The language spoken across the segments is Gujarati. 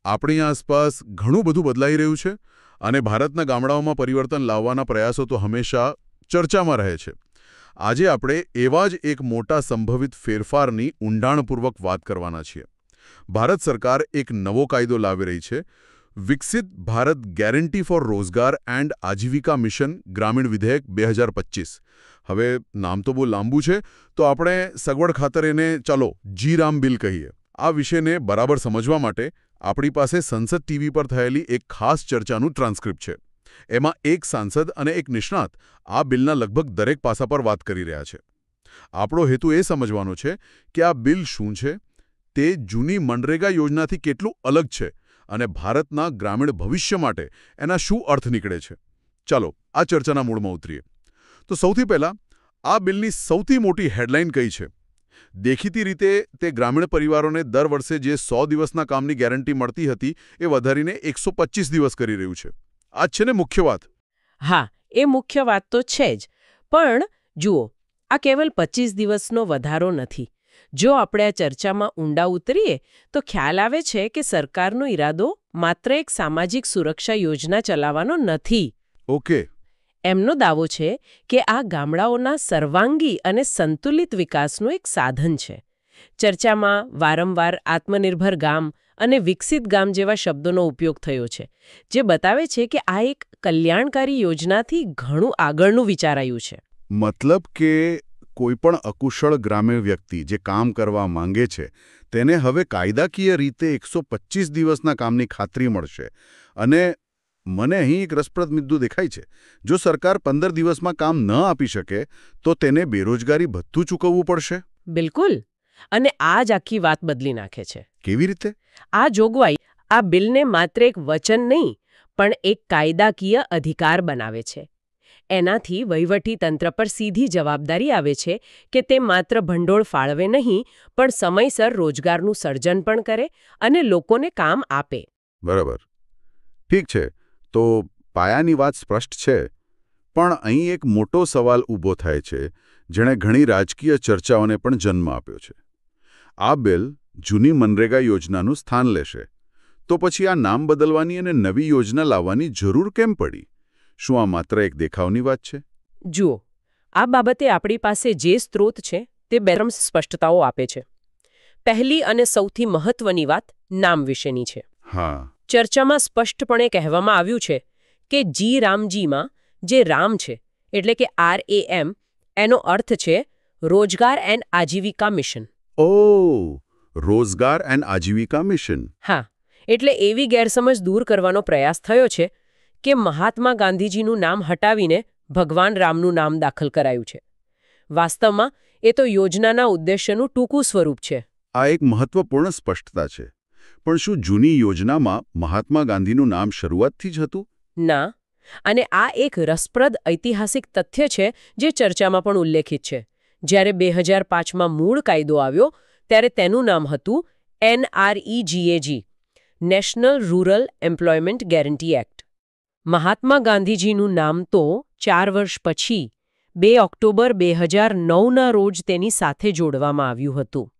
આપણી આસપાસ ઘણું બધું બદલાઈ રહ્યું છે અને ભારતના ગામડાઓમાં પરિવર્તન લાવવાના પ્રયાસો તો હંમેશા ચર્ચામાં રહે છે. આજે આપણે એવા જ એક મોટા સંભવિત ફેરફારની ઊંડાણપૂર્વક વાત કરવાના છીએ. ભારત સરકાર એક નવો કાયદો લાવી રહી છે, વિકસિત ભારત ગેરંટી ફોર રોજગાર એન્ડ આજીવિકા મિશન ગ્રામીણ વિધેયક 2025. હવે નામ તો બહુ લાંબુ છે, તો આપણે સગવડ ખાતર એને ચાલો જી-રામ બિલ કહીએ. આ વિષયને બરાબર સમજવા માટે આપણી પાસે સંસદ ટીવી પર થયેલી એક ખાસ ચર્ચાનું ટ્રાન્સક્રિપ્ટ છે. એમાં એક સાંસદ અને એક નિષ્ણાત આ બિલના લગભગ દરેક પાસા પર વાત કરી રહ્યા છે. આપણો હેતુ એ સમજવાનો છે કે આ બિલ શું છે, તે જૂની મનરેગા યોજનાથી કેટલું અલગ છે અને ભારતના ગ્રામીણ ભવિષ્ય માટે એના શું અર્થ નીકળે છે. ચાલો આ ચર્ચાના મૂળમાં ઉતરીએ. તો સૌથી પહેલાં આ બિલની સૌથી મોટી હેડલાઇન કઈ છે? દેખીતી રીતે તે ગ્રામીણ પરિવારોને દર વર્ષે જે 100 દિવસના કામની ગેરંટી મળતી હતી એ વધારીને 125 દિવસ કરી રહ્યું છે. આ છે ને મુખ્ય વાત? હા, એ મુખ્ય વાત તો છે જ. પણ જુઓ, આ કેવલ 25 દિવસનો વધારો નથી. જો આપણે આ ચર્ચામાં ઊંડા ઉતરીએ તો ખ્યાલ આવે છે કે સરકારનો ઈરાદો માત્ર એક સામાજિક સુરક્ષા યોજના ચલાવવાનો નથી. ઓકે. એમનો દાવો છે કે આ ગામડાઓના સર્વાંગી અને સંતુલિત વિકાસનું એક સાધન છે. ચર્ચામાં વારંવાર આત્મનિર્ભર ગામ અને વિકસિત ગામ જેવા શબ્દોનો ઉપયોગ થયો છે, જે બતાવે છે કે આ એક કલ્યાણકારી યોજનાથી ઘણું આગળનું વિચારાયું છે. મતલબ કે કોઈપણ અકુશળ ગ્રામીણ વ્યક્તિ જે કામ કરવા માંગે છે તેને હવે કાયદાકીય રીતે 125 દિવસના કામની ખાતરી મળશે. અને મને અહીં એક રસપ્રદ મુદ્દો દેખાય છે. જો સરકાર 15 દિવસમાં કામ ન આપી શકે તો તેને બેરોજગારી ભથ્થું ચૂકવવું પડશે. બિલકુલ. અને આ જ આખી વાત બદલી નાખે છે. કેવી રીતે? આ જોગવાઈ આ બિલને માત્ર એક વચન નહીં, પણ એક કાયદાકીય અધિકાર બનાવે છે. એનાથી વહીવટી તંત્ર પર સીધી જવાબદારી આવે છે કે તે માત્ર ભંડોળ ફાળવે નહીં, પણ સમયસર રોજગારનું સર્જન પણ કરે અને લોકોને કામ આપે. બરાબર. ઠીક છે, તો પાયાની વાત સ્પષ્ટ છે. પણ અહીં એક મોટો સવાલ ઊભો થાય છે, જેણે ઘણી રાજકીય ચર્ચાઓને પણ જન્મ આપ્યો છે. આ બિલ જૂની મનરેગા યોજનાનું સ્થાન લેશે, તો પછી આ નામ બદલવાની અને નવી યોજના લાવવાની જરૂર કેમ પડી? શું આ માત્ર એક દેખાવની વાત છે? જુઓ, આ બાબતે આપણી પાસે જે સ્ત્રોત છે તે બે સ્પષ્ટતાઓ આપે છે. પહેલી અને સૌથી મહત્વની વાત નામ વિશેની છે. હા. ચર્ચામાં સ્પષ્ટપણે કહેવામાં આવ્યું છે કે જી-રામજીમાં જે રામ છે એટલે કે RAM, એનો અર્થ છે રોજગાર એન્ડ આજીવિકા મિશન. ઓહ, રોજગાર એન્ડ આજીવિકા મિશન. હા, એટલે એવી ગેરસમજ દૂર કરવાનો પ્રયાસ થયો છે કે મહાત્મા ગાંધીજીનું નામ હટાવીને ભગવાન રામનું નામ દાખલ કરાયું છે. વાસ્તવમાં એ તો યોજનાના ઉદ્દેશ્યનું ટૂંકું સ્વરૂપ છે. આ એક મહત્વપૂર્ણ સ્પષ્ટતા છે. પણ શું જૂની યોજનામાં મહાત્મા ગાંધીનું નામ શરૂઆતથી જ હતું? ના. અને આ એક રસપ્રદ ઐતિહાસિક તથ્ય છે જે ચર્ચામાં પણ ઉલ્લેખિત છે. જ્યારે 2005માં મૂળ કાયદો આવ્યો ત્યારે તેનું નામ હતું NREGAG, national rural employment guarantee act. Mahatma ગાંધીજીનું નામ તો 4 વર્ષ પછી 2 ઓક્ટોબર 2009ના રોજ તેની સાથે જોડવામાં આવ્યું હતું.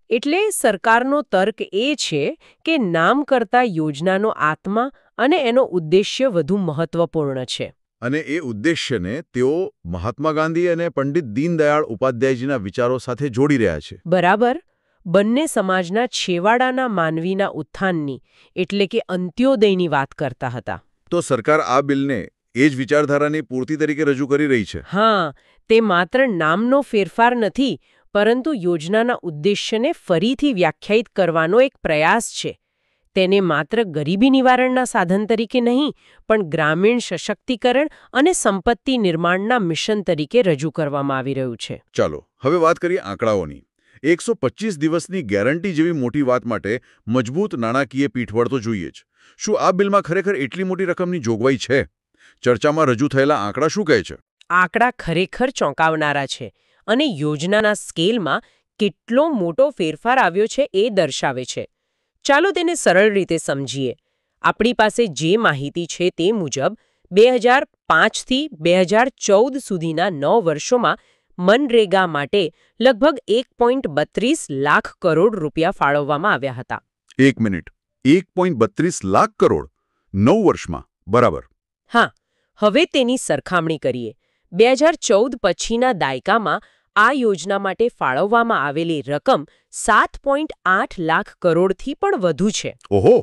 એટલે સરકારનો તર્ક એ છે કે નામ કરતાં યોજનાનો આત્મા અને એનો ઉદ્દેશ્ય વધુ મહત્વપૂર્ણ છે. અને એ ઉદ્દેશ્યને તેઓ મહાત્મા ગાંધી અને પંડિત દીનદયાળ ઉપાધ્યાયજીના વિચારો સાથે જોડી રહ્યા છે. બરાબર. બંને સમાજના છેવાડાના માનવીના ઉત્થાનની એટલે કે અંત્યોદયની વાત કરતા હતા. તો સરકાર આ બિલને એ જ વિચારધારાની પૂર્તિ તરીકે રજૂ કરી રહી છે. હા, તે માત્ર નામનો ફેરફાર નથી, પરંતુ યોજનાના ઉદ્દેશ્યને ફરીથી વ્યાખ્યાયિત કરવાનો એક પ્રયાસ છે. તેને માત્ર ગરીબી નિવારણના સાધન તરીકે નહીં, પણ ગ્રામીણ સશક્તિકરણ અને સંપત્તિ નિર્માણના મિશન તરીકે રજૂ કરવામાં આવી રહ્યું છે. ચાલો હવે વાત કરીએ આંકડાઓની. 125 દિવસની ગેરંટી જેવી મોટી વાત માટે મજબૂત નાણાકીય પીઠબળ તો જોઈએ જ. શું આ બિલમાં ખરેખર એટલી મોટી રકમની જોગવાઈ છે? ચર્ચામાં રજૂ થયેલા આંકડા શું કહે છે? આંકડા ખરેખર ચોંકાવનારા છે અને યોજનાના સ્કેલમાં કેટલો મોટો ફેરફાર આવ્યો છે એ દર્શાવે છે. ચાલો તેને સરળ રીતે સમજીએ. આપણી પાસે જે માહિતી છે તે મુજબ 2005થી 2014 સુધીના 9 વર્ષોમાં મનરેગા માટે લગભગ 1.32 લાખ કરોડ રૂપિયા ફાળવવામાં આવ્યા હતા. એક મિનિટ, 1.32 લાખ કરોડ 9 વર્ષમાં. બરાબર. હા, હવે તેની સરખામણી કરીએ. 2014 પછીના દાયકામાં આ યોજના માટે ફાળવવામાં આવેલી રકમ 7.8 લાખ કરોડથી પણ વધુ છે. ઓહો.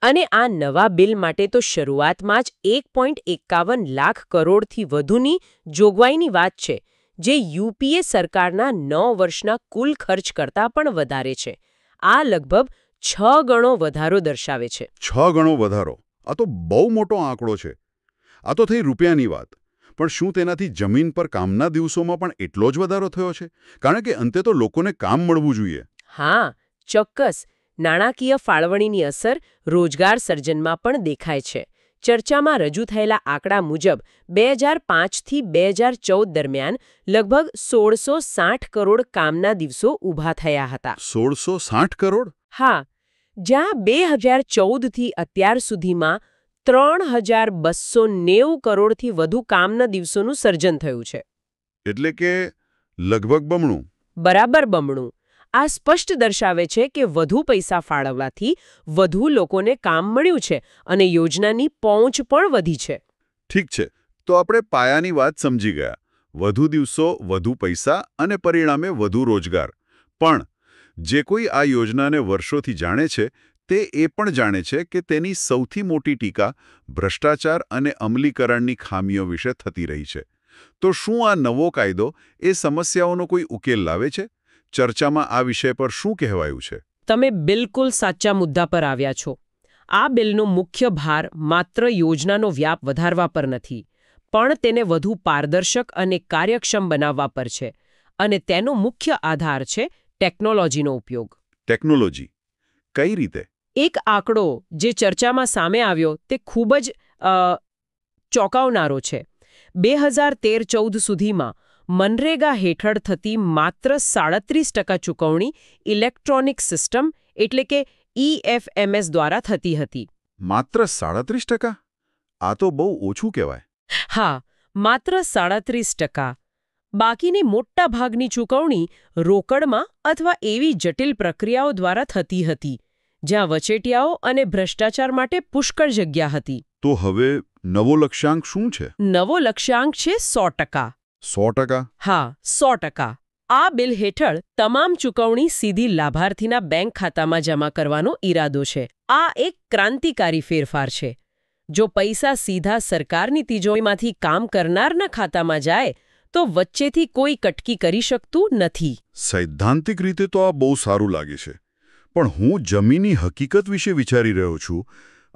અને આ નવા બિલ માટે તો શરૂઆતમાં જ 1.51 લાખ કરોડથી વધુની જોગવાઈની વાત છે, જે યુપીએ સરકારના 9 વર્ષના કુલ ખર્ચ કરતાં પણ વધારે છે. આ લગભગ 6 ગણો વધારો દર્શાવે છે. 6 ગણો વધારો. આ તો બહુ મોટો આંકડો છે. આ તો થઈ રૂપિયાની વાત. પણ શું તેનાથી જમીન પર કામના દિવસોમાં પણ એટલો જ વધારો થયો છે? કારણ કે અંતે તો લોકોને કામ મળવું જોઈએ. હા, ચોક્કસ. નાણાકીય ફાળવણીની અસર રોજગાર સર્જનમાં પણ દેખાય છે. ચર્ચામાં રજૂ થયેલા આંકડા મુજબ 2005થી 2014 દરમિયાન લગભગ 1660 કરોડ કામના દિવસો ઊભા થયા હતા. 1660 કરોડ? હા, જ્યાં 2014થી અત્યાર સુધીમાં 3290 કરોડથી વધુ કામના દિવસોનું સર્જન થયું છે. એટલે કે લગભગ બમણું. બરાબર બમણું. આ સ્પષ્ટ દર્શાવે છે કે વધુ પૈસા ફાળવવાથી વધુ લોકોને કામ મળ્યું છે અને યોજનાની પહોંચ પણ વધી છે. ઠીક છે, તો આપણે પાયાની વાત સમજી ગયા. વધુ દિવસો, વધુ પૈસા અને પરિણામે વધુ રોજગાર. પણ જે કોઈ આ યોજનાને વર્ષોથી જાણે છે તે એ પણ જાણે છે કે તેની સૌથી મોટી ટીકા ભ્રષ્ટાચાર અને અમલીકરણની ખામીઓ વિશે થતી રહી છે. તો શું આ નવો કાયદો એ સમસ્યાઓનો કોઈ ઉકેલ લાવે છે? ચર્ચામાં આ વિષય પર શું કહેવાયું છે? તમે બિલકુલ સાચા મુદ્દા પર આવ્યા છો. આ બિલનો મુખ્ય ભાર માત્ર યોજનાનો વ્યાપ વધારવા પર નથી, પણ તેને વધુ પારદર્શક અને કાર્યક્ષમ બનાવવા પર છે. અને તેનો મુખ્ય આધાર છે ટેકનોલોજીનો ઉપયોગ. ટેકનોલોજી? કઈ રીતે? એક આંકડો જે ચર્ચામાં સામે આવ્યો તે ખૂબ જ ચોંકાવનારો છે. 2013-14 સુધીમાં મનરેગા હેઠળ થતી માત્ર 37% ચૂકવણી ઇલેક્ટ્રોનિક સિસ્ટમ એટલે કે EFMS દ્વારા થતી હતી. માત્ર 37%? આ તો બહુ ઓછું કહેવાય. હા, માત્ર 37%. બાકીની મોટા ભાગની ચૂકવણી રોકડમાં અથવા એવી જટિલ પ્રક્રિયાઓ દ્વારા થતી હતી, જ્યાં વચેટિયાઓ અને ભ્રષ્ટાચાર માટે પુષ્કળ જગ્યા હતી. તો હવે નવો લક્ષ્યાંક શું છે? નવો લક્ષ્યાંક છે 100%. 100%? હા, 100%. આ બિલ હેઠળ તમામ ચૂકવણી સીધી લાભાર્થીના બેંક ખાતામાં જમા કરવાનો ઈરાદો છે. આ એક ક્રાંતિકારી ફેરફાર છે. જો પૈસા સીધા સરકારની તિજોરીમાંથી કામ કરનારના ખાતામાં જાય તો વચ્ચેથી કોઈ કટકી કરી શકતું નથી. સૈદ્ધાંતિક રીતે તો આ બહુ સારું લાગે છે. પણ હું જમીની હકીકત વિશે વિચારી રહ્યો છું.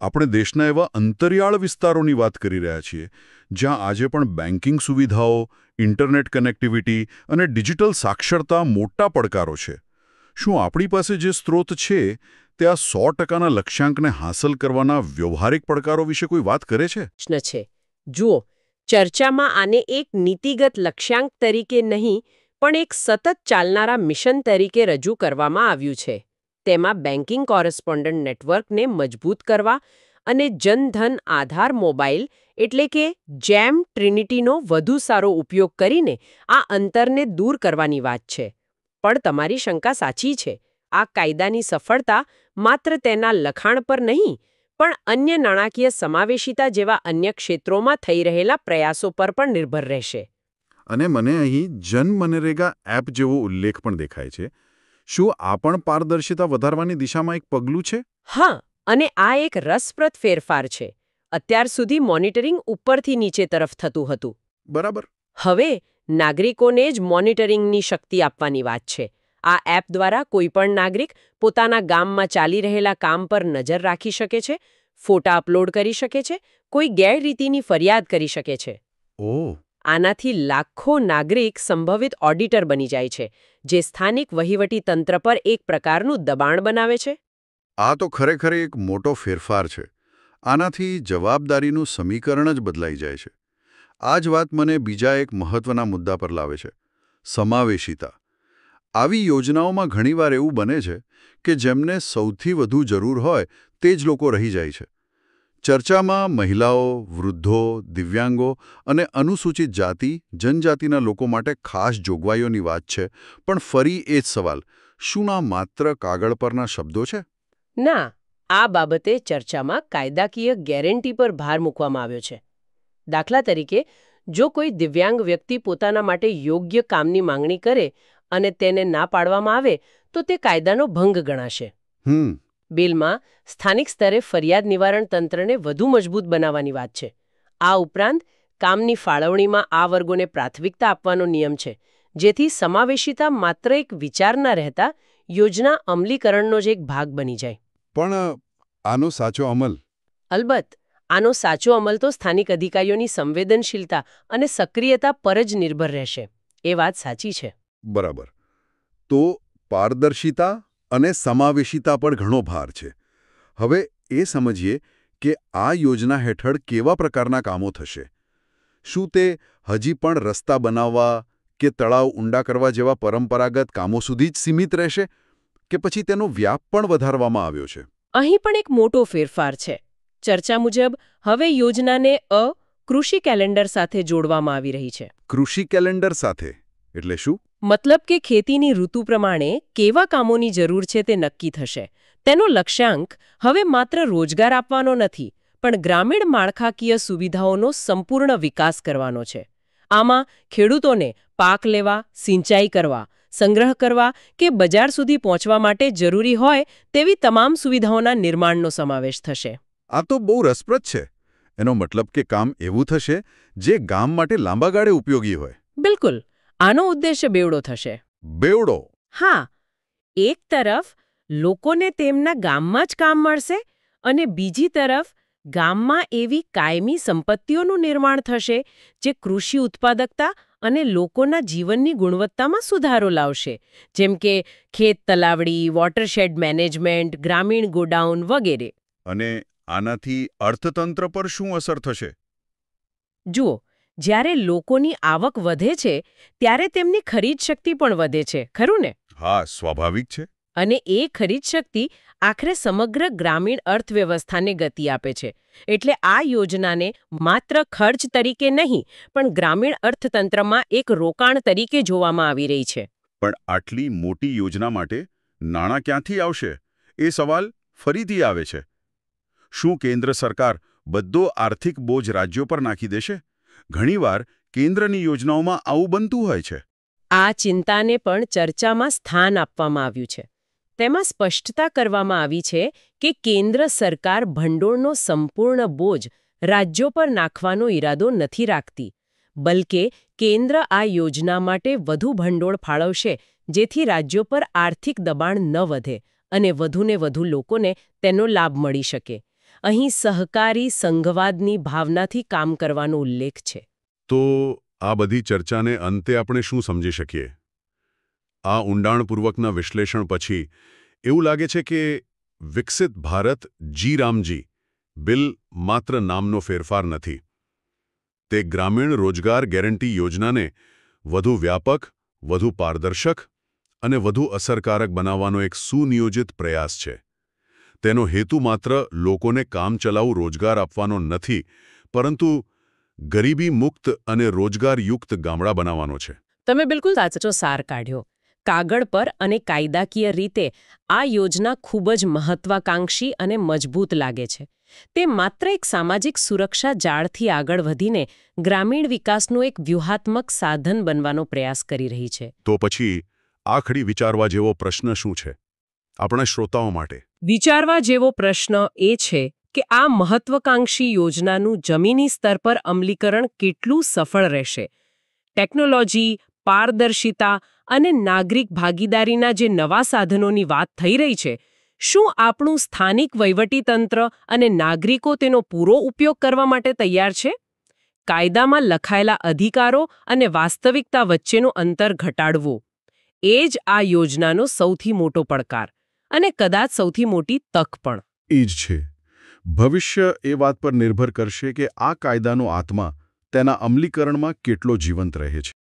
આપણે દેશના એવા અંતરિયાળ વિસ્તારોની વાત કરી રહ્યા છીએ, જ્યાં આજે પણ બેન્કિંગ સુવિધાઓ, ઇન્ટરનેટ કનેક્ટિવિટી અને ડિજિટલ સાક્ષરતા મોટા પડકારો છે. શું આપણી પાસે જે સ્ત્રોત છે તે આ 100%ના લક્ષ્યાંકને હાંસલ કરવાના વ્યવહારિક પડકારો વિશે કોઈ વાત કરે છે? પ્રશ્ન છે. જુઓ, ચર્ચામાં આને એક નીતિગત લક્ષ્યાંક તરીકે નહીં, પણ એક સતત ચાલનારા મિશન તરીકે રજૂ કરવામાં આવ્યું છે. તેમાં બેન્કિંગ કોરસ્પોન્ડન્ટ નેટવર્કને મજબૂત કરવા અને જનધન આધાર મોબાઈલ એટલે કે જેમ ટ્રિનિટીનો વધુ સારો ઉપયોગ કરીને આ અંતરને દૂર કરવાની વાત છે. પણ તમારી શંકા સાચી છે. આ કાયદાની સફળતા માત્ર તેના લખાણ પર નહીં, પણ અન્ય નાણાકીય સમાવેશિતા જેવા અન્ય ક્ષેત્રોમાં થઈ રહેલા પ્રયાસો પર પણ નિર્ભર રહેશે. અને મને અહીં જન મનરેગા એપ જેવો ઉલ્લેખ પણ દેખાય છે. શું આ પણ પારદર્શિતા વધારવાની દિશામાં એક પગલું છે? હા, અને આ એક રસપ્રદ ફેરફાર છે. અત્યાર સુધી મોનિટરિંગ ઉપરથી નીચે તરફ થતું હતું. બરાબર. હવે નાગરિકોને જ મોનિટરિંગની શક્તિ આપવાની વાત છે. આ એપ દ્વારા કોઈપણ નાગરિક પોતાના ગામમાં ચાલી રહેલા કામ પર નજર રાખી શકે છે, ફોટા અપલોડ કરી શકે છે, કોઈ ગેરરીતિની ફરિયાદ કરી શકે છે. ઓહ. આનાથી લાખો નાગરિક સંભવિત ઓડિટર બની જાય છે, જે સ્થાનિક વહીવટી તંત્ર પર એક પ્રકારનું દબાણ બનાવે છે. આ તો ખરેખર એક મોટો ફેરફાર છે. આનાથી જવાબદારીનું સમીકરણ જ બદલાઈ જાય છે. આ જ વાત મને બીજા એક મહત્વના મુદ્દા પર લાવે છે: સમાવેશિતા. આવી યોજનાઓમાં ઘણીવાર એવું બને છે કે જેમને સૌથી વધુ જરૂર હોય તે જ લોકો રહી જાય છે. ચર્ચામાં મહિલાઓ, વૃદ્ધો, દિવ્યાંગો અને અનુસૂચિત જાતિ, જનજાતિના લોકો માટે ખાસ જોગવાઈઓની વાત છે. પણ ફરી એ જ સવાલ: શું આ માત્ર કાગળ પરના શબ્દો છે? ના, આ બાબતે ચર્ચામાં કાયદાકીય ગેરંટી પર ભાર મૂકવામાં આવ્યો છે. દાખલા તરીકે, જો કોઈ દિવ્યાંગ વ્યક્તિ પોતાના માટે યોગ્ય કામની માંગણી કરે અને તેને ના પાડવામાં આવે તો તે કાયદાનો ભંગ ગણાશે. બિલમાં સ્થાનિક સ્તરે ફરિયાદ નિવારણ તંત્રને વધુ મજબૂત બનાવવાની વાત છે. આ ઉપરાંત કામની ફાળવણીમાં આ વર્ગોને પ્રાથમિકતા આપવાનો નિયમ છે, જેથી સમાવેશિતા માત્ર એક વિચાર ન રહેતા યોજના અમલીકરણનો જ એક ભાગ બની જાય. પણ આનો સાચો અમલ? અલબત્ત, આનો સાચો અમલ તો સ્થાનિક અધિકારીઓની સંવેદનશીલતા અને સક્રિયતા પર જ નિર્ભર રહેશે. એ વાત સાચી છે. બરાબર. તો પારદર્શિતા અને સમાવેશિતા પર ઘણો ભાર છે. હવે એ સમજીએ કે આ યોજના હેઠળ કેવા પ્રકારના કામો થશે. શું તે હજી પણ રસ્તા બનાવવા કે તળાવ ઊંડા કરવા જેવા પરંપરાગત કામો સુધી જ સીમિત રહેશે કે પછી તેનો વ્યાપ પણ વધારવામાં આવ્યો છે? અહીં પણ એક મોટો ફેરફાર છે. ચર્ચા મુજબ હવે યોજનાને કૃષિ કેલેન્ડર સાથે જોડવામાં આવી રહી છે. કૃષિ કેલેન્ડર સાથે એટલે શું? મતલબ કે ખેતીની ઋતુ પ્રમાણે કેવા કામોની જરૂર છે તે નક્કી થશે. તેનો લક્ષ્યાંક હવે માત્ર રોજગાર આપવાનો નથી, પણ ગ્રામીણ માળખાકીય સુવિધાઓનો સંપૂર્ણ વિકાસ કરવાનો છે. આમાં ખેડૂતોને પાક લેવા, સિંચાઈ કરવા, સંગ્રહ કરવા કે બજાર સુધી પહોંચવા માટે જરૂરી હોય તેવી તમામ સુવિધાઓના નિર્માણનો સમાવેશ થશે. આ તો બહુ રસપ્રદ છે. એનો મતલબ કે કામ એવું થશે જે ગામ માટે લાંબા ગાળે ઉપયોગી હોય. બિલકુલ. આનો ઉદ્દેશ્ય બેવડો થશે. બેવડો? હા. એક તરફ લોકોને તેમના ગામમાં જ કામ મળશે અને બીજી તરફ ગામમાં એવી કાયમી સંપત્તિઓનું નિર્માણ થશે જે કૃષિ ઉત્પાદકતા અને લોકોના જીવનની ગુણવત્તામાં સુધારો લાવશે, જેમ કે ખેત તલાવડી, વોટરશેડ મેનેજમેન્ટ, ગ્રામીણ ગોડાઉન વગેરે. અને આનાથી અર્થતંત્ર પર શું અસર થશે? જુઓ, જ્યારે લોકોની આવક વધે છે ત્યારે તેમની ખરીદ શક્તિ પણ વધે છે, ખરું ને? હા, સ્વાભાવિક છે. અને એ ખરીદ શક્તિ આખરે સમગ્ર ગ્રામીણ અર્થવ્યવસ્થાને ગતિ આપે છે. એટલે આ યોજનાને માત્ર ખર્ચ તરીકે નહીં, પણ ગ્રામીણ અર્થતંત્રમાં એક રોકાણ તરીકે જોવામાં આવી રહી છે. પણ આટલી મોટી યોજના માટે નાણાં ક્યાંથી આવશે? એ સવાલ ફરીથી આવે છે. શું કેન્દ્ર સરકાર બધો આર્થિક બોજ રાજ્યો પર નાખી દેશે? ઘણીવાર કેન્દ્રની યોજનાઓમાં આવું બનતું હોય છે. આ ચિંતાને પણ ચર્ચામાં સ્થાન આપવામાં આવ્યું છે. તેમાં સ્પષ્ટતા કરવામાં આવી છે કે કેન્દ્ર સરકાર ભંડોળનો સંપૂર્ણ બોજ રાજ્યો પર નાખવાનો ઈરાદો નથી રાખતી, બલકે કેન્દ્ર આ યોજના માટે વધુ ભંડોળ ફાળવશે, જેથી રાજ્યો પર આર્થિક દબાણ ન વધે અને વધુને વધુ લોકોને તેનો લાભ મળી શકે. અહીં સહકારી સંઘવાદની ભાવનાથી કામ કરવાનો ઉલ્લેખ છે. તો આ બધી ચર્ચાને અંતે આપણે શું સમજી શકીએ? આ ઊંડાણપૂર્વકના વિશ્લેષણ પછી એવું લાગે છે કે વિકસિત ભારત જી રામજી બિલ માત્ર નામનો ફેરફાર નથી. તે ગ્રામીણ રોજગાર ગેરંટી યોજનાને વધુ વ્યાપક, વધુ પારદર્શક અને વધુ અસરકારક બનાવવાનો એક સુનિયોજિત પ્રયાસ છે. તેનો હેતુ માત્ર લોકોને કામચલાઉ રોજગાર આપવાનો નથી, પરંતુ ગરીબી મુક્ત અને રોજગારયુક્ત ગામડા બનાવવાનો છે. તમે બિલકુલ સાચો સાર કાઢ્યો. કાગળ પર અને કાયદાકીય રીતે આ યોજના ખૂબ જ મહત્વાકાંક્ષી અને મજબૂત લાગે છે. તે માત્ર એક સામાજિક સુરક્ષા જાળથી આગળ વધીને ગ્રામીણ વિકાસનું એક વ્યૂહાત્મક સાધન બનવાનો પ્રયાસ કરી રહી છે. તો પછી આખરી વિચારવા જેવો પ્રશ્ન શું છે આપણા શ્રોતાઓ માટે? વિચારવા જેવો પ્રશ્ન એ છે કે આ મહત્વાકાંક્ષી યોજનાનું જમીની સ્તર પર અમલીકરણ કેટલું સફળ રહેશે. ટેકનોલોજી, પારદર્શિતા અને નાગરિક ભાગીદારીના જે નવા સાધનોની વાત થઈ રહી છે, શું આપણું સ્થાનિક વહીવટીતંત્ર અને નાગરિકો તેનો પૂરો ઉપયોગ કરવા માટે તૈયાર છે? કાયદામાં લખાયેલા અધિકારો અને વાસ્તવિકતા વચ્ચેનું અંતર ઘટાડવું, એ જ આ યોજનાનો સૌથી મોટો પડકાર અને કદાચ સૌથી મોટી તક પણ. એ જ છે. ભવિષ્ય એ વાત પર નિર્ભર કરશે કે આ કાયદાનો આત્મા તેના અમલીકરણમાં કેટલો જીવંત રહે છે.